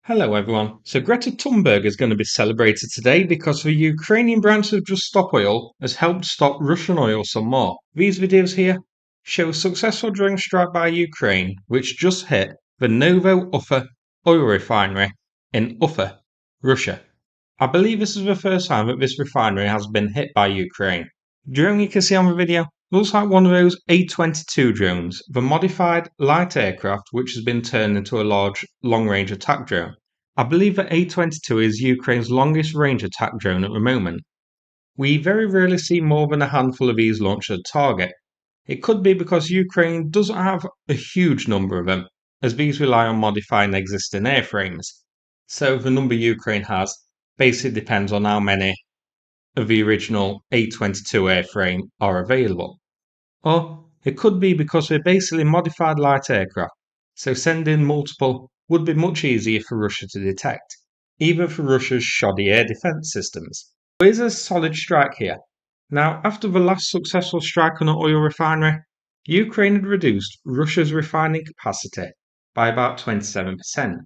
Hello everyone. So Greta Thunberg is going to be celebrated today because the Ukrainian branch of Just Stop Oil has helped stop Russian oil some more. These videos here show a successful drone strike by Ukraine which just hit the Novo-Ufa Oil Refinery in Ufa, Russia. I believe this is the first time that this refinery has been hit by Ukraine. The drone you can see on the video looks like one of those A-22 drones, the modified light aircraft which has been turned into a large long-range attack drone. I believe that A-22 is Ukraine's longest range attack drone at the moment. We very rarely see more than a handful of these launched at a target. It could be because Ukraine doesn't have a huge number of them, as these rely on modifying existing airframes. So the number Ukraine has basically depends on how many of the original A-22 airframe are available. Or it could be because they're basically modified light aircraft, so sending multiple would be much easier for Russia to detect, even for Russia's shoddy air defense systems. But here's a solid strike here. Now, after the last successful strike on an oil refinery, Ukraine had reduced Russia's refining capacity by about 27%.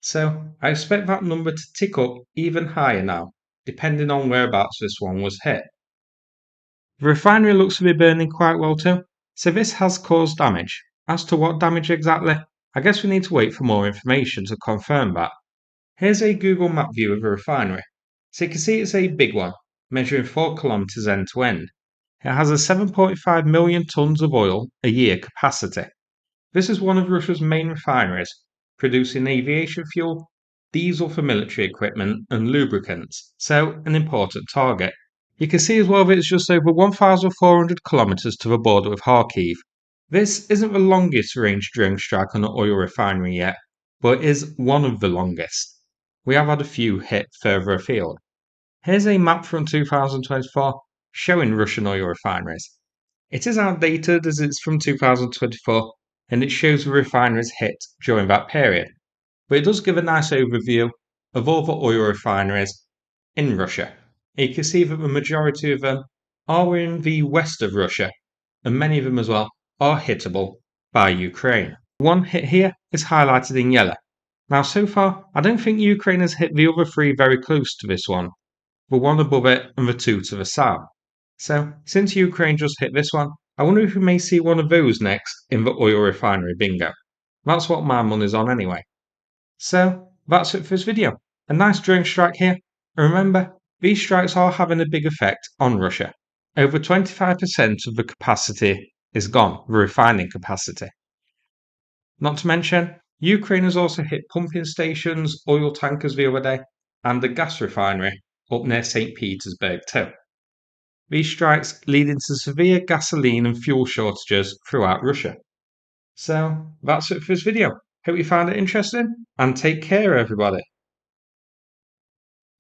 So I expect that number to tick up even higher now, depending on whereabouts this one was hit. The refinery looks to be burning quite well too, so this has caused damage. As to what damage exactly, I guess we need to wait for more information to confirm that. Here's a Google Map view of the refinery. So you can see it's a big one, measuring 4 kilometres end to end. It has a 7.5 million tonnes of oil a year capacity. This is one of Russia's main refineries, producing aviation fuel, diesel for military equipment, and lubricants, so an important target. You can see as well that it's just over 1,400 kilometres to the border with Kharkiv. This isn't the longest range drone strike on an oil refinery yet, but it is one of the longest. We have had a few hit further afield. Here's a map from 2024 showing Russian oil refineries. It is outdated as it's from 2024 and it shows the refineries hit during that period, but it does give a nice overview of all the oil refineries in Russia. You can see that the majority of them are in the west of Russia, and many of them as well are hittable by Ukraine. One hit here is highlighted in yellow. Now, so far, I don't think Ukraine has hit the other three very close to this one, the one above it and the two to the south. So, since Ukraine just hit this one, I wonder if we may see one of those next in the oil refinery bingo. That's what my money's on anyway. So, that's it for this video. A nice drone strike here. And remember, these strikes are having a big effect on Russia. Over 25% of the capacity is gone, the refining capacity. Not to mention, Ukraine has also hit pumping stations, oil tankers the other day, and the gas refinery up near St. Petersburg too. These strikes leading to severe gasoline and fuel shortages throughout Russia. So that's it for this video. Hope you found it interesting and take care everybody.